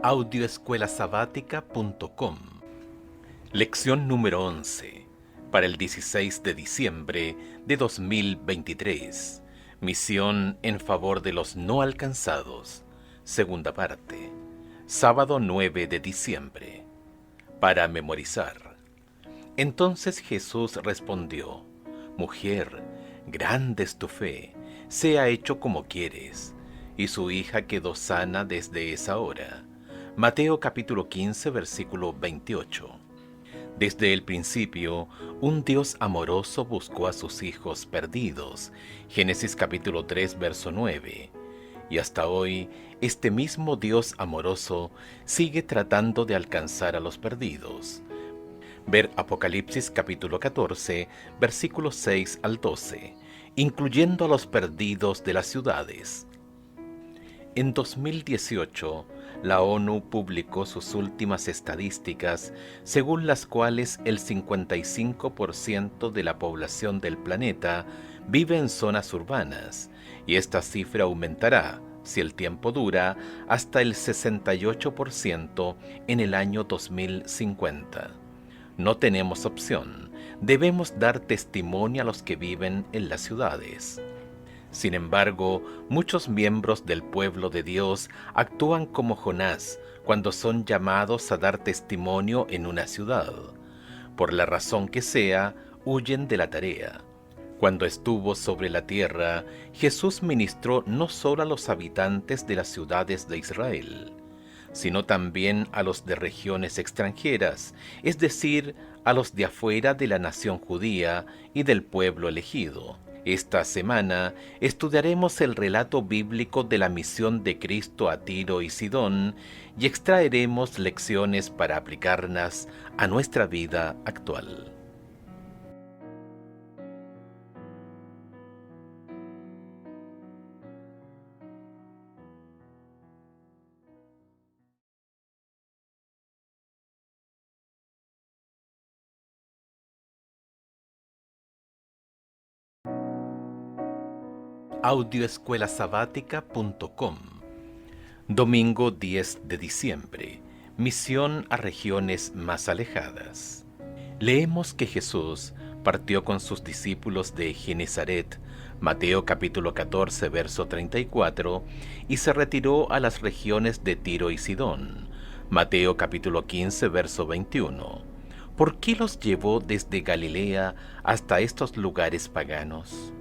Audioescuelasabática.com. Lección número 11, para el 16 de diciembre de 2023. Misión en favor de los no alcanzados. Segunda parte. Sábado 9 de diciembre. Para memorizar. Entonces Jesús respondió: Mujer, grande es tu fe, sea hecho como quieres. Y su hija quedó sana desde esa hora. Mateo capítulo 15, versículo 28. Desde el principio, un Dios amoroso buscó a sus hijos perdidos. Génesis capítulo 3, verso 9. Y hasta hoy, este mismo Dios amoroso sigue tratando de alcanzar a los perdidos. Ver Apocalipsis capítulo 14, versículos 6 al 12, incluyendo a los perdidos de las ciudades. En 2018, la ONU publicó sus últimas estadísticas, según las cuales el 55% de la población del planeta vive en zonas urbanas, y esta cifra aumentará, si el tiempo dura, hasta el 68% en el año 2050. No tenemos opción, debemos dar testimonio a los que viven en las ciudades. Sin embargo, muchos miembros del pueblo de Dios actúan como Jonás cuando son llamados a dar testimonio en una ciudad. Por la razón que sea, huyen de la tarea. Cuando estuvo sobre la tierra, Jesús ministró no solo a los habitantes de las ciudades de Israel, sino también a los de regiones extranjeras, es decir, a los de afuera de la nación judía y del pueblo elegido. Esta semana estudiaremos el relato bíblico de la misión de Cristo a Tiro y Sidón y extraeremos lecciones para aplicarlas a nuestra vida actual. Audioescuelasabática.com. Domingo 10 de diciembre. Misión a regiones más alejadas. Leemos que Jesús partió con sus discípulos de Genezaret, Mateo capítulo 14, verso 34, y se retiró a las regiones de Tiro y Sidón, Mateo capítulo 15, verso 21. ¿Por qué los llevó desde Galilea hasta estos lugares paganos?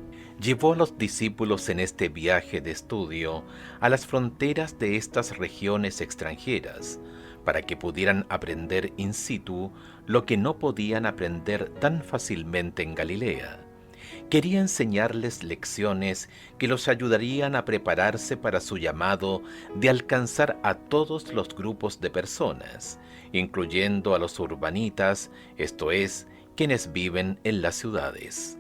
Llevó a los discípulos en este viaje de estudio a las fronteras de estas regiones extranjeras, para que pudieran aprender in situ lo que no podían aprender tan fácilmente en Galilea. Quería enseñarles lecciones que los ayudarían a prepararse para su llamado de alcanzar a todos los grupos de personas, incluyendo a los urbanitas, esto es, quienes viven en las ciudades.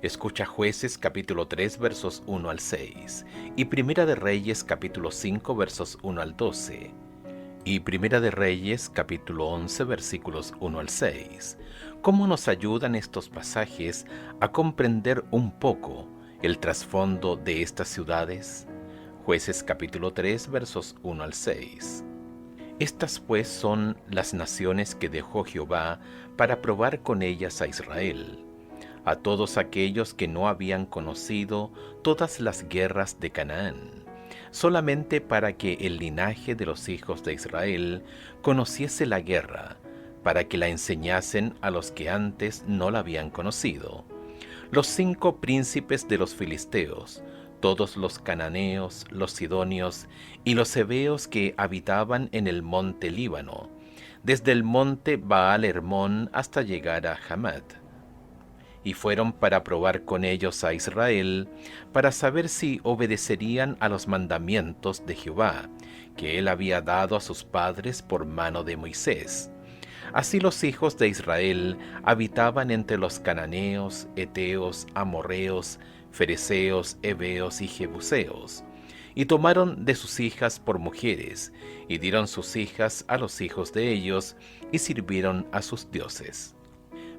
Escucha Jueces capítulo 3 versos 1 al 6 y Primera de Reyes capítulo 5 versos 1 al 12 y Primera de Reyes capítulo 11 versículos 1 al 6. ¿Cómo nos ayudan estos pasajes a comprender un poco el trasfondo de estas ciudades? Jueces capítulo 3 versos 1 al 6. Estas pues son las naciones que dejó Jehová para probar con ellas a Israel, a todos aquellos que no habían conocido todas las guerras de Canaán, solamente para que el linaje de los hijos de Israel conociese la guerra, para que la enseñasen a los que antes no la habían conocido. Los 5 príncipes de los filisteos, todos los cananeos, los sidonios y los heveos que habitaban en el monte Líbano, desde el monte Baal Hermón hasta llegar a Hamat. Y fueron para probar con ellos a Israel, para saber si obedecerían a los mandamientos de Jehová, que él había dado a sus padres por mano de Moisés. Así los hijos de Israel habitaban entre los cananeos, heteos, amorreos, fereceos, heveos y jebuseos, y tomaron de sus hijas por mujeres, y dieron sus hijas a los hijos de ellos, y sirvieron a sus dioses.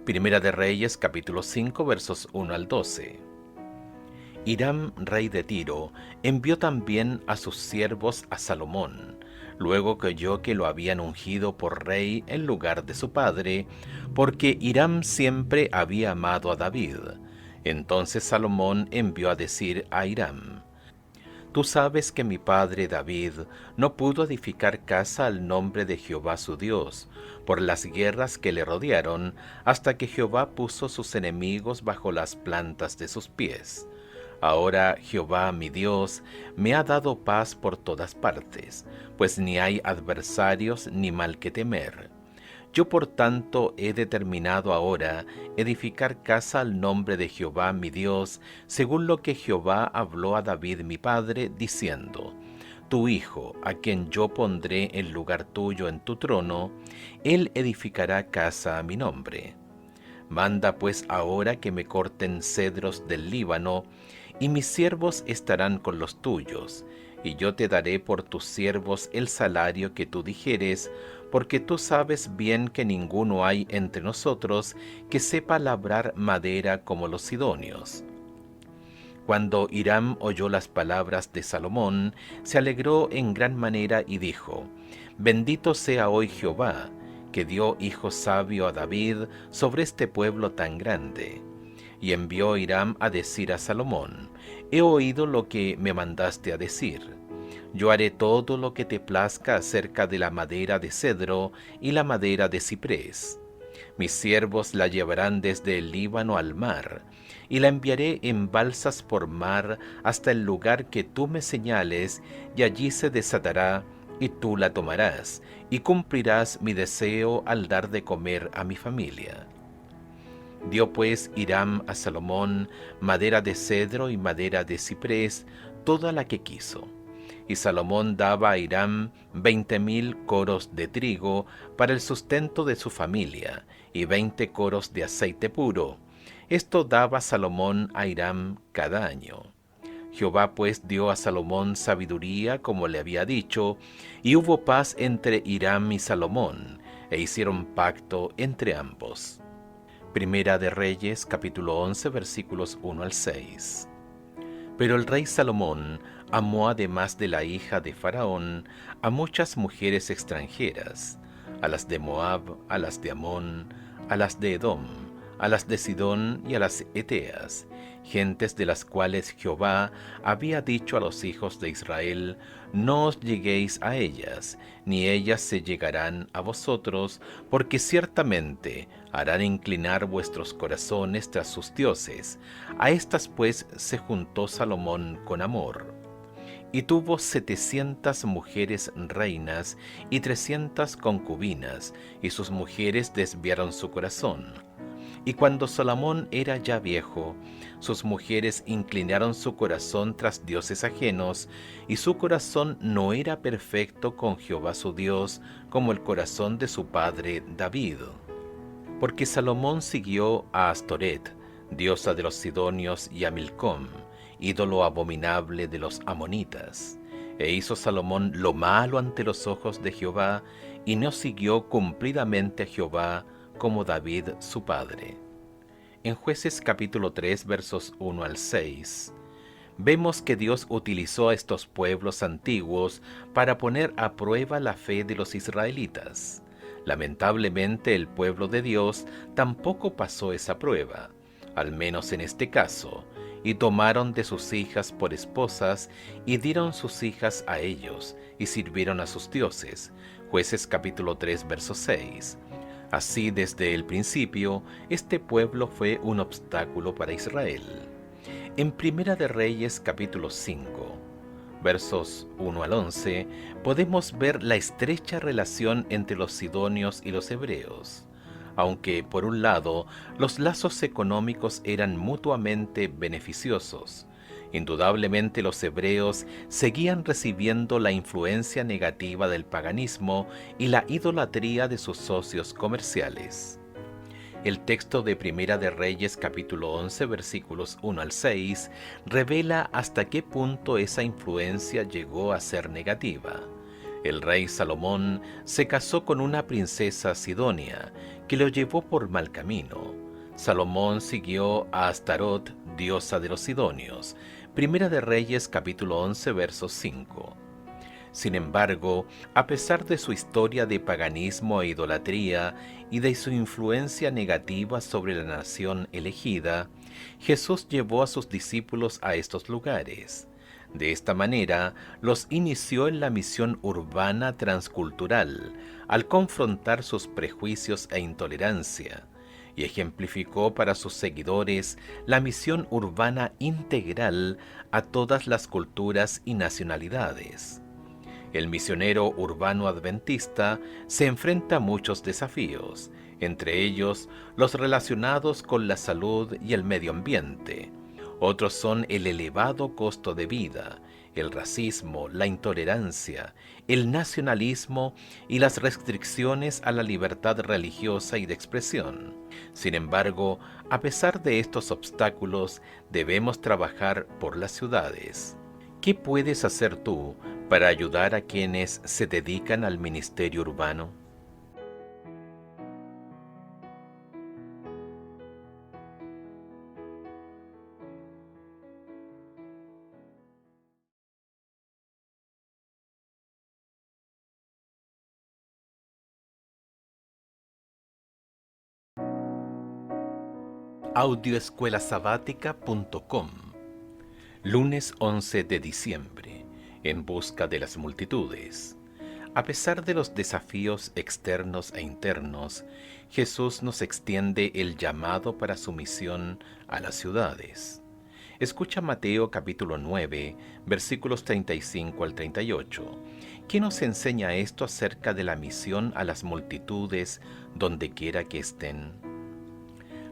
Primera de Reyes, capítulo 5, versos 1 al 12. Hiram, rey de Tiro, envió también a sus siervos a Salomón, luego que oyó que lo habían ungido por rey en lugar de su padre, porque Hiram siempre había amado a David. Entonces Salomón envió a decir a Hiram: Tú sabes que mi padre David no pudo edificar casa al nombre de Jehová su Dios, por las guerras que le rodearon, hasta que Jehová puso sus enemigos bajo las plantas de sus pies. Ahora Jehová mi Dios me ha dado paz por todas partes, pues ni hay adversarios ni mal que temer. Yo por tanto he determinado ahora edificar casa al nombre de Jehová mi Dios, según lo que Jehová habló a David mi padre, diciendo: Tu hijo, a quien yo pondré en lugar tuyo en tu trono, él edificará casa a mi nombre. Manda pues ahora que me corten cedros del Líbano, y mis siervos estarán con los tuyos, y yo te daré por tus siervos el salario que tú dijeres, porque tú sabes bien que ninguno hay entre nosotros que sepa labrar madera como los sidonios. Cuando Hiram oyó las palabras de Salomón, se alegró en gran manera y dijo: Bendito sea hoy Jehová, que dio hijo sabio a David sobre este pueblo tan grande. Y envió Hiram a decir a Salomón: He oído lo que me mandaste a decir. Yo haré todo lo que te plazca acerca de la madera de cedro y la madera de ciprés. Mis siervos la llevarán desde el Líbano al mar, y la enviaré en balsas por mar hasta el lugar que tú me señales, y allí se desatará, y tú la tomarás, y cumplirás mi deseo al dar de comer a mi familia. Dio pues Hiram a Salomón madera de cedro y madera de ciprés, toda la que quiso. Y Salomón daba a Hiram 20,000 coros de trigo para el sustento de su familia, y 20 coros de aceite puro. Esto daba Salomón a Hiram cada año. Jehová pues dio a Salomón sabiduría como le había dicho, y hubo paz entre Hiram y Salomón, e hicieron pacto entre ambos. Primera de Reyes, capítulo 11, versículos 1 al 6. Pero el rey Salomón amó, además de la hija de Faraón, a muchas mujeres extranjeras, a las de Moab, a las de Amón, a las de Edom, a las de Sidón y a las Eteas, gentes de las cuales Jehová había dicho a los hijos de Israel: No os lleguéis a ellas, ni ellas se llegarán a vosotros, porque ciertamente harán inclinar vuestros corazones tras sus dioses. A estas pues se juntó Salomón con amor. Y tuvo 700 mujeres reinas y 300 concubinas, y sus mujeres desviaron su corazón. Y cuando Salomón era ya viejo, sus mujeres inclinaron su corazón tras dioses ajenos, y su corazón no era perfecto con Jehová su Dios, como el corazón de su padre David. Porque Salomón siguió a Astoret, diosa de los sidonios, y a Milcom, ídolo abominable de los amonitas. E hizo Salomón lo malo ante los ojos de Jehová, y no siguió cumplidamente a Jehová, como David su padre. En Jueces capítulo 3 versos 1 al 6, vemos que Dios utilizó a estos pueblos antiguos para poner a prueba la fe de los israelitas. Lamentablemente el pueblo de Dios tampoco pasó esa prueba, al menos en este caso, y tomaron de sus hijas por esposas y dieron sus hijas a ellos y sirvieron a sus dioses. Jueces capítulo 3 verso 6. Así, desde el principio, este pueblo fue un obstáculo para Israel. En Primera de Reyes, capítulo 5, versos 1 al 11, podemos ver la estrecha relación entre los sidonios y los hebreos. Aunque, por un lado, los lazos económicos eran mutuamente beneficiosos, indudablemente los hebreos seguían recibiendo la influencia negativa del paganismo y la idolatría de sus socios comerciales. El texto de Primera de Reyes capítulo 11 versículos 1 al 6 revela hasta qué punto esa influencia llegó a ser negativa. El rey Salomón se casó con una princesa sidonia que lo llevó por mal camino. Salomón siguió a Astarot, diosa de los sidonios. Primera de Reyes capítulo 11 verso 5. Sin embargo, a pesar de su historia de paganismo e idolatría y de su influencia negativa sobre la nación elegida, Jesús llevó a sus discípulos a estos lugares. De esta manera, los inició en la misión urbana transcultural, al confrontar sus prejuicios e intolerancia, y ejemplificó para sus seguidores la misión urbana integral a todas las culturas y nacionalidades. El misionero urbano adventista se enfrenta a muchos desafíos, entre ellos los relacionados con la salud y el medio ambiente. Otros son el elevado costo de vida, el racismo, la intolerancia, el nacionalismo y las restricciones a la libertad religiosa y de expresión. Sin embargo, a pesar de estos obstáculos, debemos trabajar por las ciudades. ¿Qué puedes hacer tú para ayudar a quienes se dedican al ministerio urbano? Audioescuelasabática.com. Lunes 11 de diciembre. En busca de las multitudes. A pesar de los desafíos externos e internos, Jesús nos extiende el llamado para su misión a las ciudades. Escucha Mateo capítulo 9, versículos 35 al 38. ¿Qué nos enseña esto acerca de la misión a las multitudes donde quiera que estén?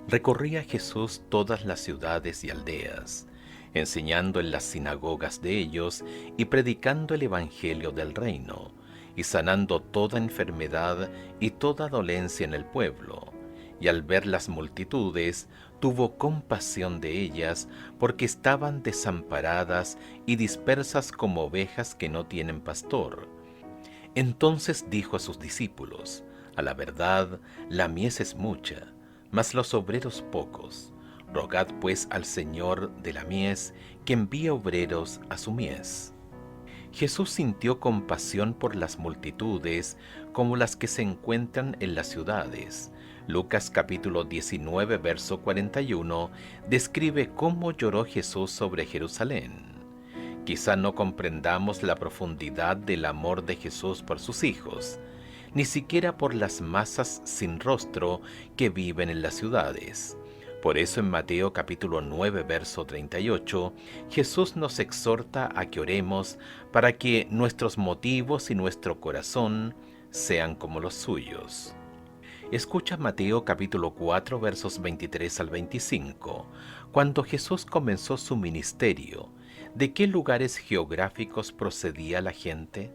Recorría Jesús todas las ciudades y aldeas, enseñando en las sinagogas de ellos y predicando el evangelio del reino, y sanando toda enfermedad y toda dolencia en el pueblo. Y al ver las multitudes, tuvo compasión de ellas, porque estaban desamparadas y dispersas como ovejas que no tienen pastor. Entonces dijo a sus discípulos: a la verdad, la mies es mucha, mas los obreros pocos. Rogad pues al Señor de la mies que envíe obreros a su mies. Jesús sintió compasión por las multitudes como las que se encuentran en las ciudades. Lucas capítulo 19, verso 41, describe cómo lloró Jesús sobre Jerusalén. Quizá no comprendamos la profundidad del amor de Jesús por sus hijos, ni siquiera por las masas sin rostro que viven en las ciudades. Por eso en Mateo capítulo 9, verso 38, Jesús nos exhorta a que oremos para que nuestros motivos y nuestro corazón sean como los suyos. Escucha Mateo capítulo 4, versos 23 al 25. Cuando Jesús comenzó su ministerio, ¿de qué lugares geográficos procedía la gente?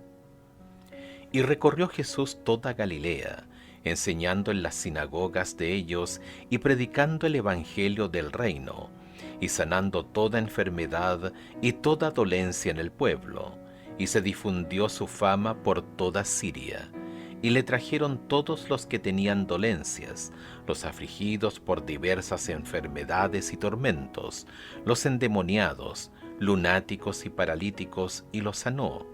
Y recorrió Jesús toda Galilea, enseñando en las sinagogas de ellos y predicando el evangelio del reino, y sanando toda enfermedad y toda dolencia en el pueblo. Y se difundió su fama por toda Siria. Y le trajeron todos los que tenían dolencias, los afligidos por diversas enfermedades y tormentos, los endemoniados, lunáticos y paralíticos, y los sanó.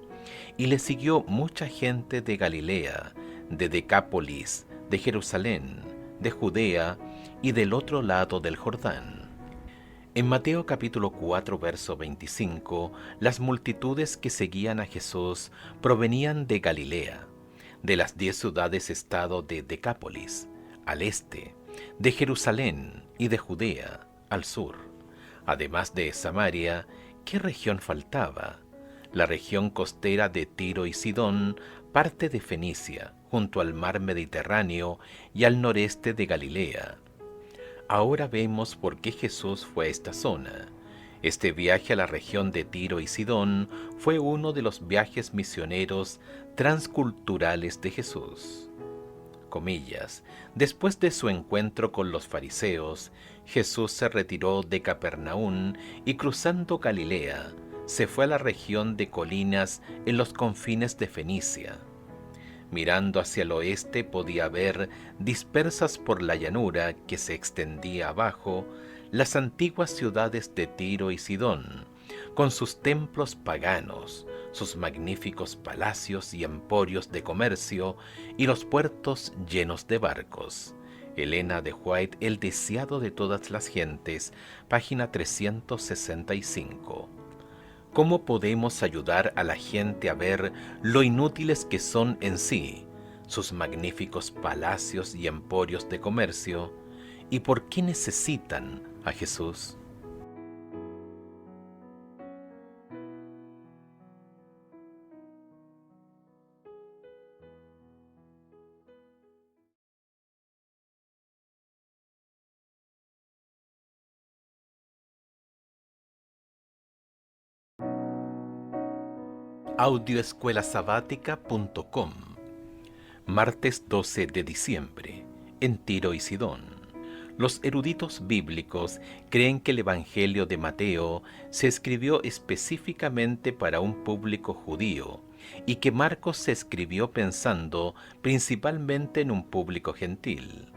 Y le siguió mucha gente de Galilea, de Decápolis, de Jerusalén, de Judea y del otro lado del Jordán. En Mateo capítulo 4, verso 25, las multitudes que seguían a Jesús provenían de Galilea, de las 10 ciudades-estado de Decápolis, al este, de Jerusalén y de Judea, al sur. Además de Samaria, ¿qué región faltaba? La región costera de Tiro y Sidón, parte de Fenicia, junto al mar Mediterráneo y al noreste de Galilea. Ahora vemos por qué Jesús fue a esta zona. Este viaje a la región de Tiro y Sidón fue uno de los viajes misioneros transculturales de Jesús. Comillas, después de su encuentro con los fariseos, Jesús se retiró de Capernaum y cruzando Galilea, se fue a la región de colinas en los confines de Fenicia. Mirando hacia el oeste podía ver, dispersas por la llanura que se extendía abajo, las antiguas ciudades de Tiro y Sidón, con sus templos paganos, sus magníficos palacios y emporios de comercio y los puertos llenos de barcos. Elena de White, El deseado de todas las gentes, página 365. ¿Cómo podemos ayudar a la gente a ver lo inútiles que son en sí sus magníficos palacios y emporios de comercio, y por qué necesitan a Jesús? Audioescuelasabática.com. Martes 12 de diciembre, en Tiro y Sidón. Los eruditos bíblicos creen que el Evangelio de Mateo se escribió específicamente para un público judío y que Marcos se escribió pensando principalmente en un público gentil.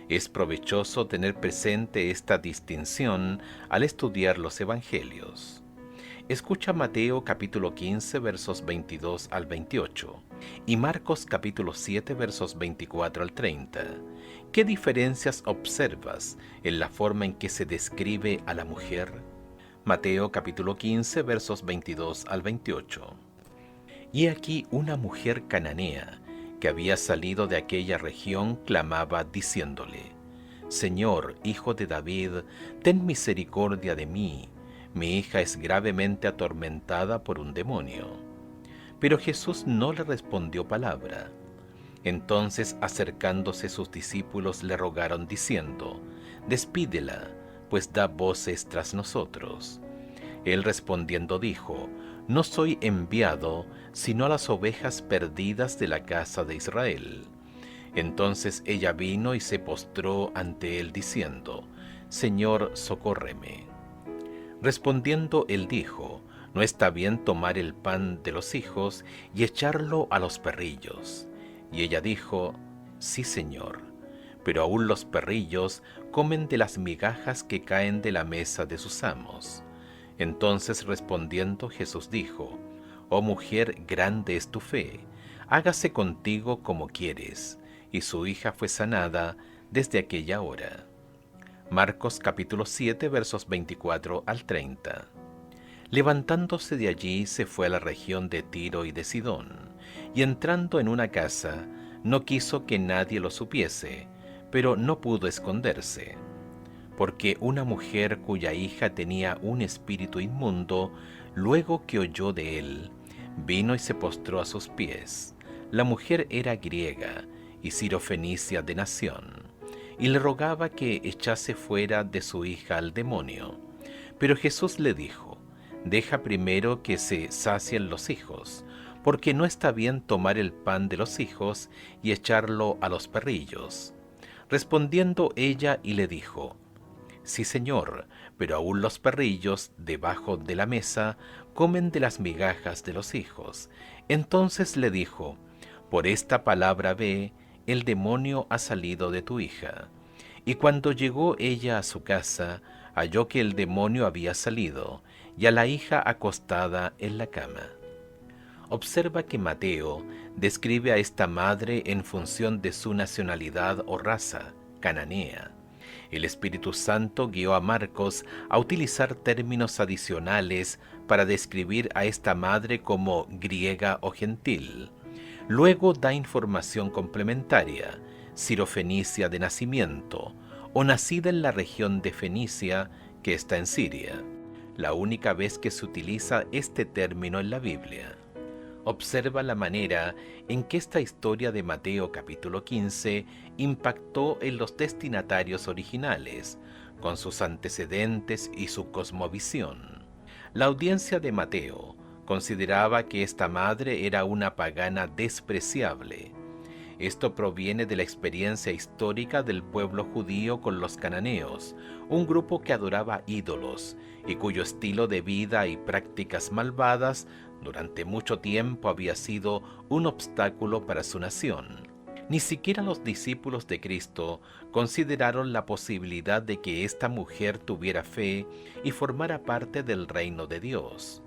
Es provechoso tener presente esta distinción al estudiar los Evangelios. Escucha Mateo capítulo 15 versos 22 al 28 y Marcos capítulo 7 versos 24 al 30. ¿Qué diferencias observas en la forma en que se describe a la mujer? Mateo capítulo 15 versos 22 al 28. Y aquí una mujer cananea que había salido de aquella región clamaba diciéndole: Señor, hijo de David, ten misericordia de mí. Mi hija es gravemente atormentada por un demonio. Pero Jesús no le respondió palabra. Entonces, acercándose sus discípulos, le rogaron diciendo: Despídela, pues da voces tras nosotros. Él respondiendo dijo: No soy enviado sino a las ovejas perdidas de la casa de Israel. Entonces ella vino y se postró ante él diciendo: Señor, socórreme. Respondiendo él dijo: No está bien tomar el pan de los hijos y echarlo a los perrillos. Y ella dijo: Sí, Señor, pero aún los perrillos comen de las migajas que caen de la mesa de sus amos. Entonces respondiendo Jesús dijo: Oh mujer, grande es tu fe, hágase contigo como quieres. Y su hija fue sanada desde aquella hora. Marcos capítulo 7 versos 24 al 30. Levantándose de allí se fue a la región de Tiro y de Sidón, y entrando en una casa, no quiso que nadie lo supiese, pero no pudo esconderse, porque una mujer cuya hija tenía un espíritu inmundo, luego que oyó de él, vino y se postró a sus pies. La mujer era griega y sirofenicia de nación, y le rogaba que echase fuera de su hija al demonio. Pero Jesús le dijo: Deja primero que se sacien los hijos, porque no está bien tomar el pan de los hijos y echarlo a los perrillos. Respondiendo ella y le dijo: Sí, Señor, pero aún los perrillos debajo de la mesa comen de las migajas de los hijos. Entonces le dijo: Por esta palabra ve, el demonio ha salido de tu hija. Y cuando llegó ella a su casa, halló que el demonio había salido, y a la hija acostada en la cama. Observa que Mateo describe a esta madre en función de su nacionalidad o raza, cananea. El Espíritu Santo guió a Marcos a utilizar términos adicionales para describir a esta madre como griega o gentil. Luego da información complementaria: sirofenicia de nacimiento, o nacida en la región de Fenicia, que está en Siria, la única vez que se utiliza este término en la Biblia. Observa la manera en que esta historia de Mateo capítulo 15 impactó en los destinatarios originales, con sus antecedentes y su cosmovisión. La audiencia de Mateo consideraba que esta madre era una pagana despreciable. Esto proviene de la experiencia histórica del pueblo judío con los cananeos, un grupo que adoraba ídolos y cuyo estilo de vida y prácticas malvadas durante mucho tiempo había sido un obstáculo para su nación. Ni siquiera los discípulos de Cristo consideraron la posibilidad de que esta mujer tuviera fe y formara parte del reino de Dios.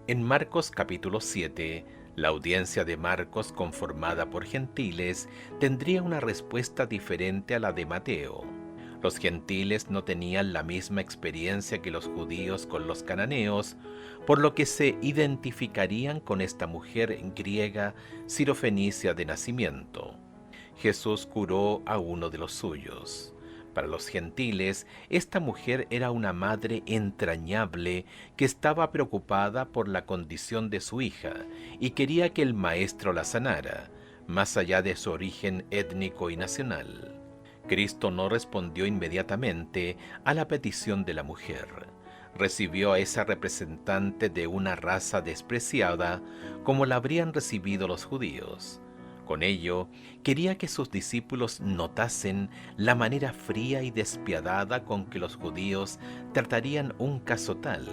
En Marcos capítulo 7, la audiencia de Marcos, conformada por gentiles, tendría una respuesta diferente a la de Mateo. Los gentiles no tenían la misma experiencia que los judíos con los cananeos, por lo que se identificarían con esta mujer griega sirofenicia de nacimiento. Jesús curó a uno de los suyos. Para los gentiles, esta mujer era una madre entrañable que estaba preocupada por la condición de su hija y quería que el maestro la sanara, más allá de su origen étnico y nacional. Cristo no respondió inmediatamente a la petición de la mujer. Recibió a esa representante de una raza despreciada como la habrían recibido los judíos. Con ello, quería que sus discípulos notasen la manera fría y despiadada con que los judíos tratarían un caso tal,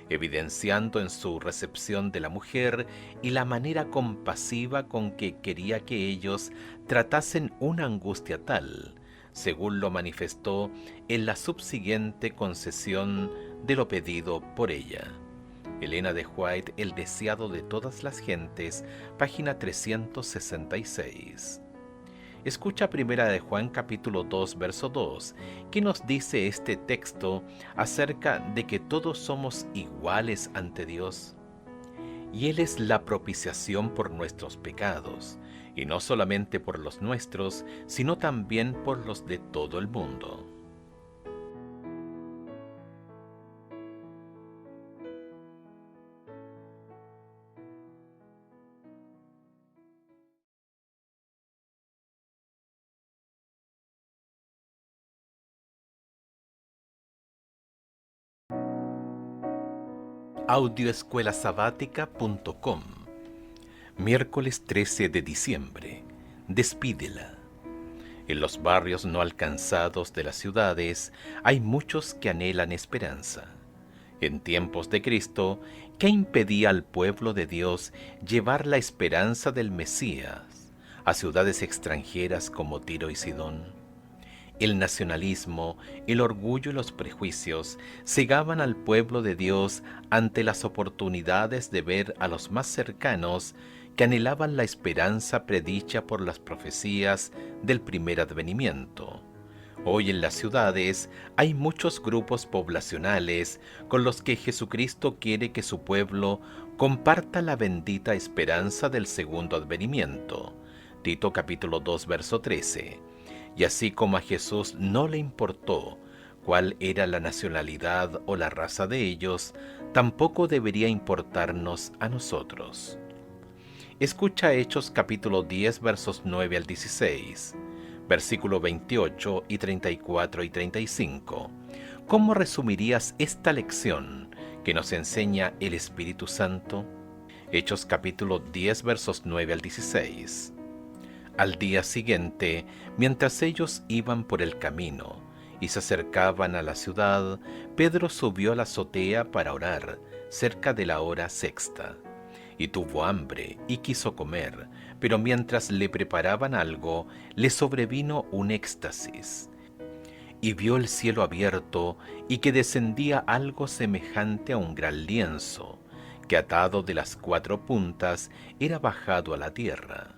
evidenciando en su recepción de la mujer y la manera compasiva con que quería que ellos tratasen una angustia tal, según lo manifestó en la subsiguiente concesión de lo pedido por ella. Elena de White, El deseado de todas las gentes, página 366. Escucha Primera de Juan capítulo 2, verso 2, que nos dice este texto acerca de que todos somos iguales ante Dios. Y Él es la propiciación por nuestros pecados, y no solamente por los nuestros, sino también por los de todo el mundo. Audioescuelasabática.com. Miércoles 13 de diciembre. Despídela. En los barrios no alcanzados de las ciudades hay muchos que anhelan esperanza. En tiempos de Cristo, ¿qué impedía al pueblo de Dios llevar la esperanza del Mesías a ciudades extranjeras como Tiro y Sidón? El nacionalismo, el orgullo y los prejuicios cegaban al pueblo de Dios ante las oportunidades de ver a los más cercanos que anhelaban la esperanza predicha por las profecías del primer advenimiento. Hoy en las ciudades hay muchos grupos poblacionales con los que Jesucristo quiere que su pueblo comparta la bendita esperanza del segundo advenimiento. Tito capítulo 2, verso 13. Y así como a Jesús no le importó cuál era la nacionalidad o la raza de ellos, tampoco debería importarnos a nosotros. Escucha Hechos capítulo 10 versos 9 al 16, versículo 28 y 34 y 35. ¿Cómo resumirías esta lección que nos enseña el Espíritu Santo? Hechos capítulo 10 versos 9 al 16. Al día siguiente, mientras ellos iban por el camino y se acercaban a la ciudad, Pedro subió a la azotea para orar, cerca de la hora sexta. Y tuvo hambre y quiso comer, pero mientras le preparaban algo, le sobrevino un éxtasis. Y vio el cielo abierto y que descendía algo semejante a un gran lienzo, que atado de las cuatro puntas era bajado a la tierra,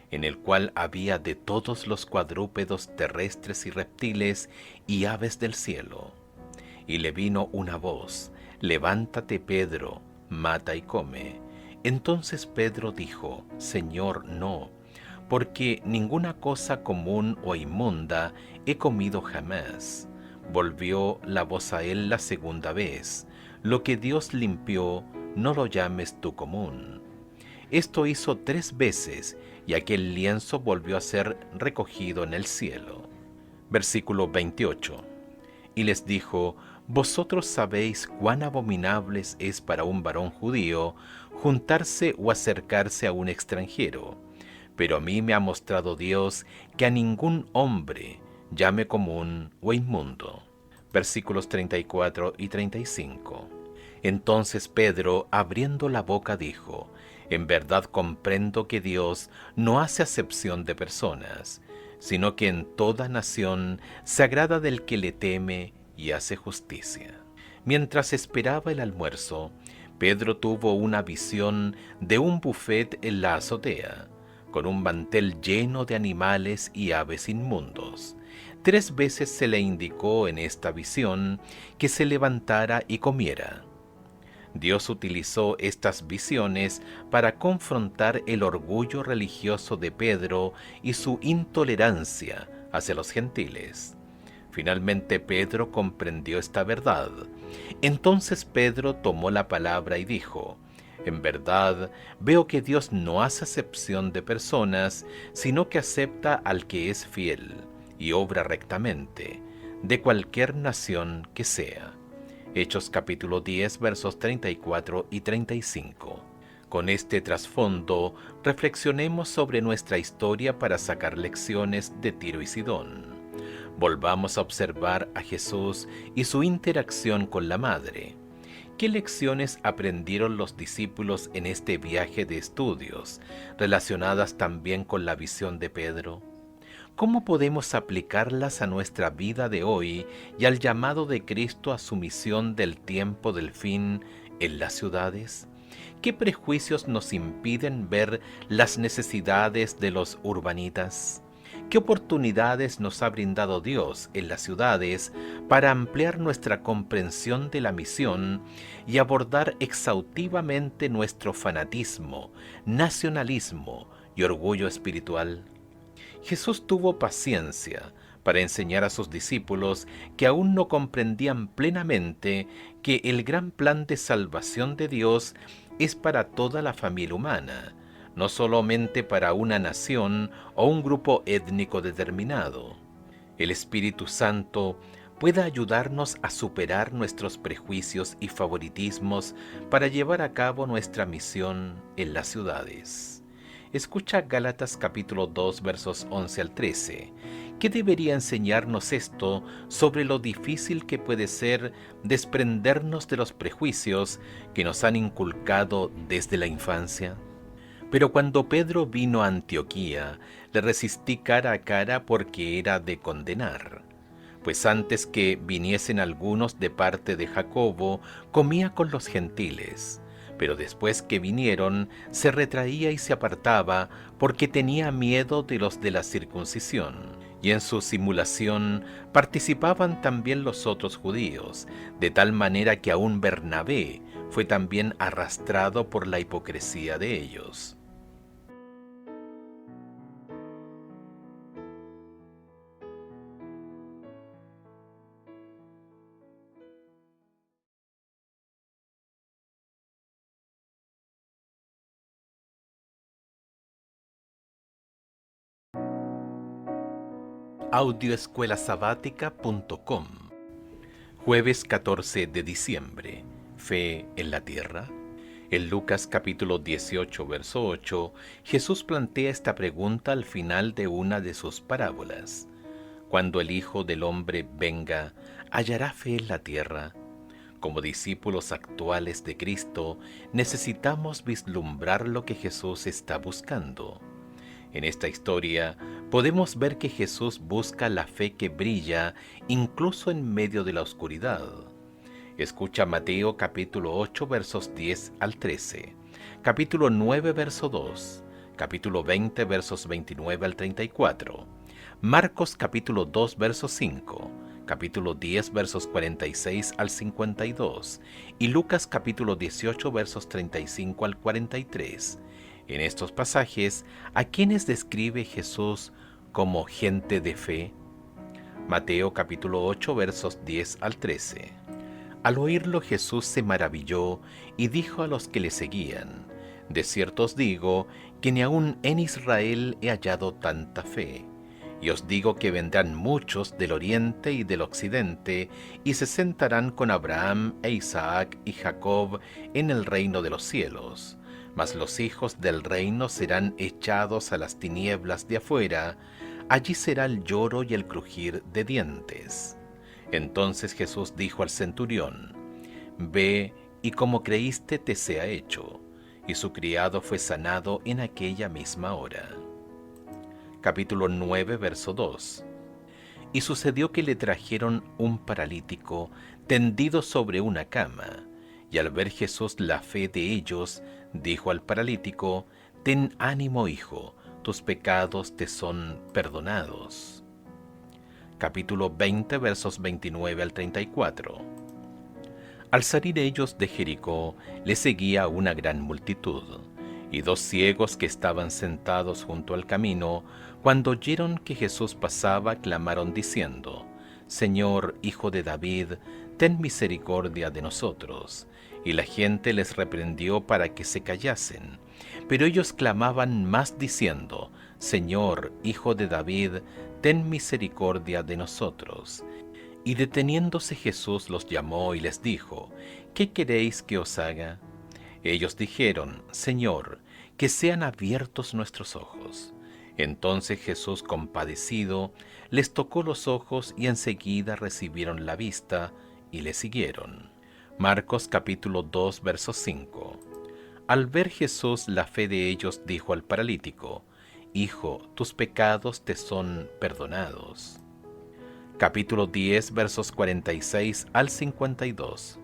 en el cual había de todos los cuadrúpedos terrestres y reptiles y aves del cielo. Y le vino una voz: «Levántate, Pedro, mata y come». Entonces Pedro dijo: «Señor, no, porque ninguna cosa común o inmunda he comido jamás». Volvió la voz a él la segunda vez: «Lo que Dios limpió, no lo llames tú común». Esto hizo 3 veces, y aquel lienzo volvió a ser recogido en el cielo. Versículo 28. Y les dijo: «Vosotros sabéis cuán abominables es para un varón judío juntarse o acercarse a un extranjero, pero a mí me ha mostrado Dios que a ningún hombre llame común o inmundo». Versículos 34 y 35. Entonces Pedro, abriendo la boca, dijo: «En verdad comprendo que Dios no hace acepción de personas, sino que en toda nación se agrada del que le teme y hace justicia». Mientras esperaba el almuerzo, Pedro tuvo una visión de un buffet en la azotea, con un mantel lleno de animales y aves inmundos. 3 veces se le indicó en esta visión que se levantara y comiera. Dios utilizó estas visiones para confrontar el orgullo religioso de Pedro y su intolerancia hacia los gentiles. Finalmente Pedro comprendió esta verdad. Entonces Pedro tomó la palabra y dijo: en verdad, veo que Dios no hace acepción de personas, sino que acepta al que es fiel y obra rectamente, de cualquier nación que sea. Hechos capítulo 10, versos 34 y 35. Con este trasfondo, reflexionemos sobre nuestra historia para sacar lecciones de Tiro y Sidón. Volvamos a observar a Jesús y su interacción con la Madre. ¿Qué lecciones aprendieron los discípulos en este viaje de estudios, relacionadas también con la visión de Pedro? ¿Cómo podemos aplicarlas a nuestra vida de hoy y al llamado de Cristo a su misión del tiempo del fin en las ciudades? ¿Qué prejuicios nos impiden ver las necesidades de los urbanitas? ¿Qué oportunidades nos ha brindado Dios en las ciudades para ampliar nuestra comprensión de la misión y abordar exhaustivamente nuestro fanatismo, nacionalismo y orgullo espiritual? Jesús tuvo paciencia para enseñar a sus discípulos que aún no comprendían plenamente que el gran plan de salvación de Dios es para toda la familia humana, no solamente para una nación o un grupo étnico determinado. El Espíritu Santo puede ayudarnos a superar nuestros prejuicios y favoritismos para llevar a cabo nuestra misión en las ciudades. Escucha Gálatas capítulo 2 versos 11 al 13. ¿Qué debería enseñarnos esto sobre lo difícil que puede ser desprendernos de los prejuicios que nos han inculcado desde la infancia? Pero cuando Pedro vino a Antioquía, le resistí cara a cara porque era de condenar. Pues antes que viniesen algunos de parte de Jacobo, comía con los gentiles. Pero después que vinieron, se retraía y se apartaba, porque tenía miedo de los de la circuncisión. Y en su simulación participaban también los otros judíos, de tal manera que aún Bernabé fue también arrastrado por la hipocresía de ellos. Audioescuelasabática.com. Jueves 14 de diciembre. Fe en la tierra. En Lucas capítulo 18, verso 8, Jesús plantea esta pregunta al final de una de sus parábolas. Cuando el Hijo del Hombre venga, ¿hallará fe en la tierra? Como discípulos actuales de Cristo, necesitamos vislumbrar lo que Jesús está buscando. En esta historia podemos ver que Jesús busca la fe que brilla incluso en medio de la oscuridad. Escucha Mateo capítulo 8 versos 10 al 13, capítulo 9 verso 2, capítulo 20 versos 29 al 34, Marcos capítulo 2 verso 5, capítulo 10 versos 46 al 52 y Lucas capítulo 18 versos 35 al 43. En estos pasajes, ¿a quiénes describe Jesús como gente de fe? Mateo capítulo 8 versos 10 al 13. Al oírlo Jesús se maravilló y dijo a los que le seguían: de cierto os digo que ni aun en Israel he hallado tanta fe. Y os digo que vendrán muchos del oriente y del occidente, y se sentarán con Abraham e Isaac y Jacob en el reino de los cielos. Mas los hijos del reino serán echados a las tinieblas de afuera, allí será el lloro y el crujir de dientes. Entonces Jesús dijo al centurión: ve, y como creíste te sea hecho. Y su criado fue sanado en aquella misma hora. Capítulo 9, verso 2. Y sucedió que le trajeron un paralítico tendido sobre una cama, y al ver Jesús la fe de ellos, dijo al paralítico: «Ten ánimo, hijo, tus pecados te son perdonados». Capítulo 20, versos 29 al 34. Al salir ellos de Jericó, les seguía una gran multitud, y dos ciegos que estaban sentados junto al camino, cuando oyeron que Jesús pasaba, clamaron diciendo: «Señor, Hijo de David, ten misericordia de nosotros». Y la gente les reprendió para que se callasen. Pero ellos clamaban más diciendo: «Señor, Hijo de David, ten misericordia de nosotros». Y deteniéndose Jesús los llamó y les dijo: «¿Qué queréis que os haga?». Ellos dijeron: «Señor, que sean abiertos nuestros ojos». Entonces Jesús, compadecido, les tocó los ojos y enseguida recibieron la vista y le siguieron. Marcos capítulo 2, verso 5. Al ver Jesús la fe de ellos, dijo al paralítico: «Hijo, tus pecados te son perdonados». Capítulo 10, versos 46 al 52.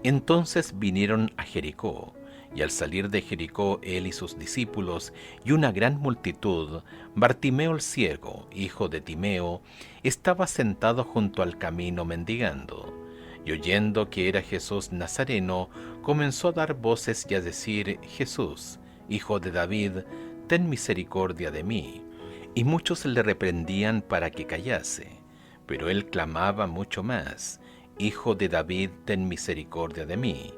Entonces vinieron a Jericó, y al salir de Jericó él y sus discípulos y una gran multitud, Bartimeo el ciego, hijo de Timeo, estaba sentado junto al camino mendigando. Y oyendo que era Jesús Nazareno, comenzó a dar voces y a decir: «Jesús, Hijo de David, ten misericordia de mí». Y muchos le reprendían para que callase. Pero él clamaba mucho más: «Hijo de David, ten misericordia de mí».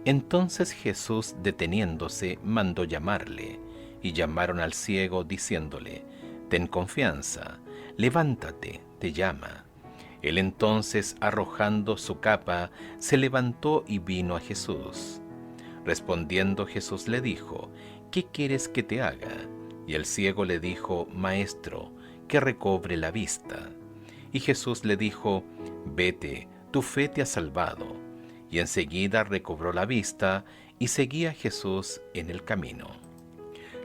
Entonces Jesús, deteniéndose, mandó llamarle, y llamaron al ciego, diciéndole: «Ten confianza, levántate, te llama». Él entonces, arrojando su capa, se levantó y vino a Jesús. Respondiendo Jesús le dijo: «¿Qué quieres que te haga?». Y el ciego le dijo: «Maestro, que recobre la vista». Y Jesús le dijo: «Vete, tu fe te ha salvado». Y enseguida recobró la vista y seguía a Jesús en el camino.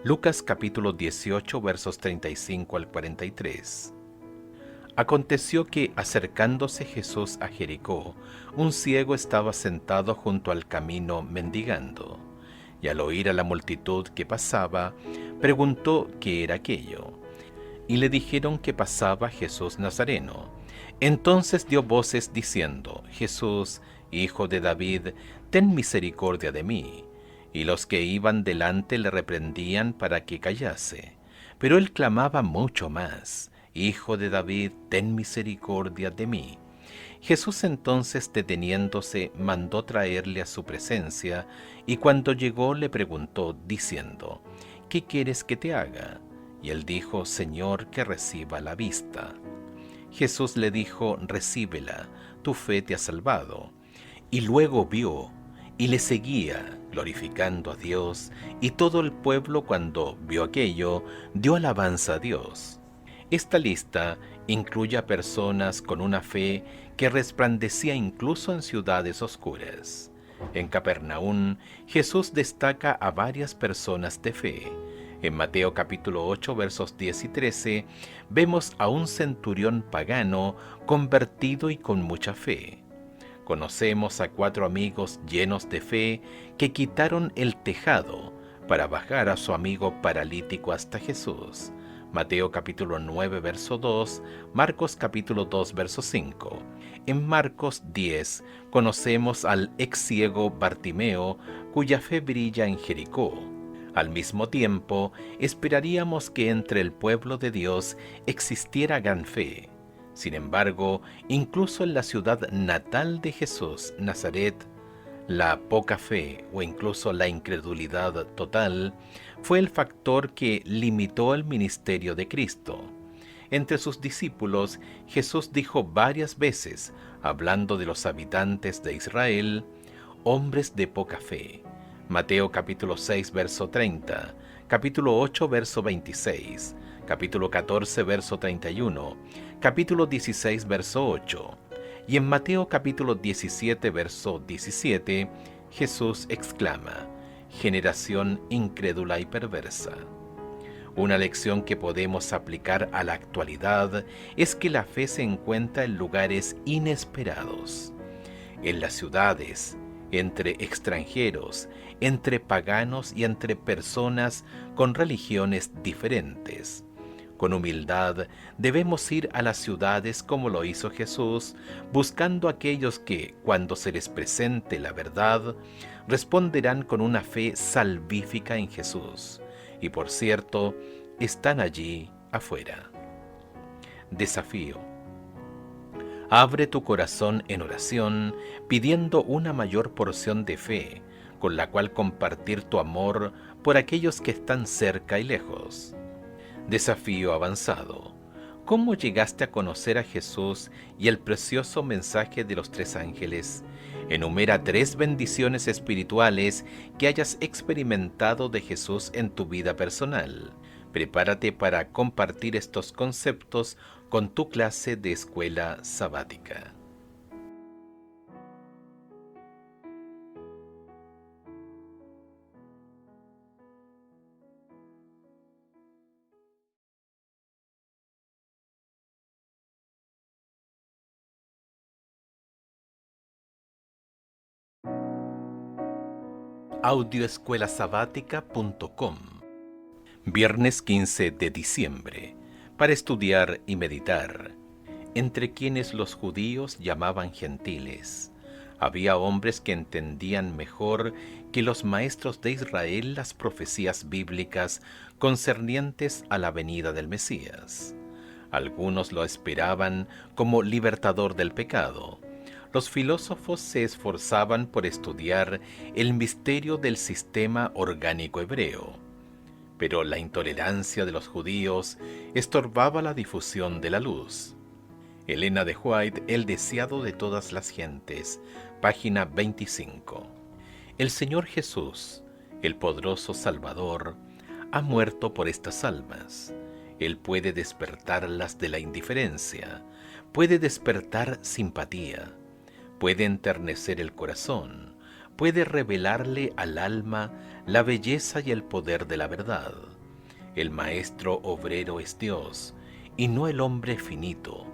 Lucas capítulo 18, versos 35 al 43. Aconteció que, acercándose Jesús a Jericó, un ciego estaba sentado junto al camino mendigando. Y al oír a la multitud que pasaba, preguntó qué era aquello. Y le dijeron que pasaba Jesús Nazareno. Entonces dio voces diciendo: «Jesús, Hijo de David, ten misericordia de mí». Y los que iban delante le reprendían para que callase. Pero él clamaba mucho más: «Hijo de David, ten misericordia de mí». Jesús entonces, deteniéndose, mandó traerle a su presencia, y cuando llegó le preguntó, diciendo: «¿Qué quieres que te haga?». Y él dijo: «Señor, que reciba la vista». Jesús le dijo: «Recíbela, tu fe te ha salvado». Y luego vio, y le seguía, glorificando a Dios, y todo el pueblo, cuando vio aquello, dio alabanza a Dios. Esta lista incluye a personas con una fe que resplandecía incluso en ciudades oscuras. En Capernaum, Jesús destaca a varias personas de fe. En Mateo capítulo 8, versos 10 y 13, vemos a un centurión pagano convertido y con mucha fe. Conocemos a 4 amigos llenos de fe que quitaron el tejado para bajar a su amigo paralítico hasta Jesús. Mateo capítulo 9, verso 2, Marcos capítulo 2, verso 5. En Marcos 10 conocemos al ex ciego Bartimeo, cuya fe brilla en Jericó. Al mismo tiempo, esperaríamos que entre el pueblo de Dios existiera gran fe. Sin embargo, incluso en la ciudad natal de Jesús, Nazaret, la poca fe o incluso la incredulidad total fue el factor que limitó el ministerio de Cristo. Entre sus discípulos, Jesús dijo varias veces, hablando de los habitantes de Israel: «hombres de poca fe». Mateo capítulo 6, verso 30, capítulo 8, verso 26, capítulo 14, verso 31, capítulo 16, verso 8. Y en Mateo capítulo 17, verso 17, Jesús exclama: «generación incrédula y perversa». Una lección que podemos aplicar a la actualidad es que la fe se encuentra en lugares inesperados, en las ciudades, entre extranjeros, entre paganos y entre personas con religiones diferentes. Con humildad debemos ir a las ciudades como lo hizo Jesús, buscando a aquellos que, cuando se les presente la verdad, responderán con una fe salvífica en Jesús. Y por cierto, están allí afuera. Desafío. Abre tu corazón en oración, pidiendo una mayor porción de fe, con la cual compartir tu amor por aquellos que están cerca y lejos. Desafío avanzado. ¿Cómo llegaste a conocer a Jesús y el precioso mensaje de los 3 ángeles? Enumera 3 bendiciones espirituales que hayas experimentado de Jesús en tu vida personal. Prepárate para compartir estos conceptos con tu clase de escuela sabática. Audioescuelasabática.com. Viernes 15 de diciembre, para estudiar y meditar. Entre quienes los judíos llamaban gentiles, había hombres que entendían mejor que los maestros de Israel las profecías bíblicas concernientes a la venida del Mesías. Algunos lo esperaban como libertador del pecado. Los filósofos se esforzaban por estudiar el misterio del sistema orgánico hebreo, pero la intolerancia de los judíos estorbaba la difusión de la luz. Elena de White, El deseado de todas las gentes, página 25. El Señor Jesús, el poderoso Salvador, ha muerto por estas almas. Él puede despertarlas de la indiferencia, puede despertar simpatía, puede enternecer el corazón, puede revelarle al alma la belleza y el poder de la verdad. El maestro obrero es Dios, y no el hombre finito.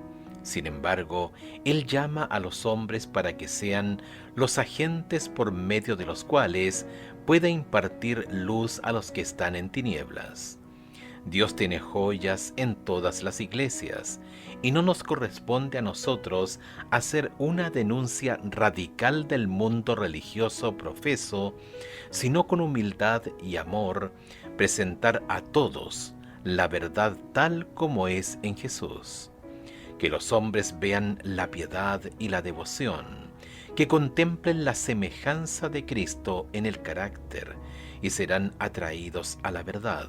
Sin embargo, Él llama a los hombres para que sean los agentes por medio de los cuales pueda impartir luz a los que están en tinieblas. Dios tiene joyas en todas las iglesias, y no nos corresponde a nosotros hacer una denuncia radical del mundo religioso profeso, sino con humildad y amor presentar a todos la verdad tal como es en Jesús. Que los hombres vean la piedad y la devoción, que contemplen la semejanza de Cristo en el carácter y serán atraídos a la verdad.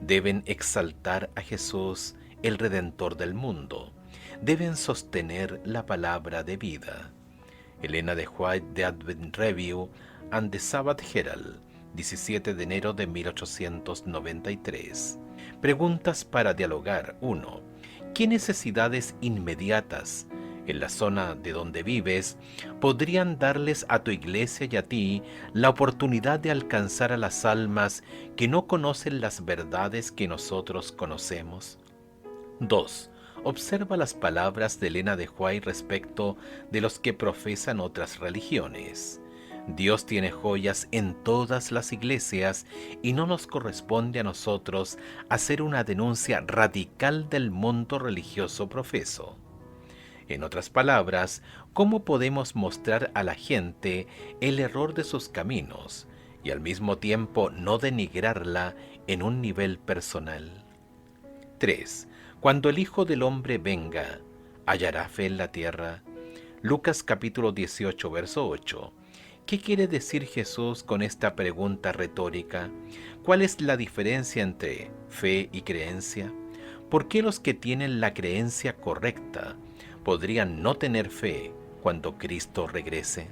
Deben exaltar a Jesús, el Redentor del mundo. Deben sostener la palabra de vida. Elena de White, The Advent Review and the Sabbath Herald, 17 de enero de 1893. Preguntas para dialogar. 1. ¿Qué necesidades inmediatas en la zona de donde vives podrían darles a tu iglesia y a ti la oportunidad de alcanzar a las almas que no conocen las verdades que nosotros conocemos? 2. Observa las palabras de Elena de White respecto de los que profesan otras religiones. Dios tiene joyas en todas las iglesias y no nos corresponde a nosotros hacer una denuncia radical del mundo religioso profeso. En otras palabras, ¿cómo podemos mostrar a la gente el error de sus caminos y al mismo tiempo no denigrarla en un nivel personal? 3. Cuando el Hijo del Hombre venga, ¿hallará fe en la tierra? Lucas capítulo 18, verso 8. ¿Qué quiere decir Jesús con esta pregunta retórica? ¿Cuál es la diferencia entre fe y creencia? ¿Por qué los que tienen la creencia correcta podrían no tener fe cuando Cristo regrese?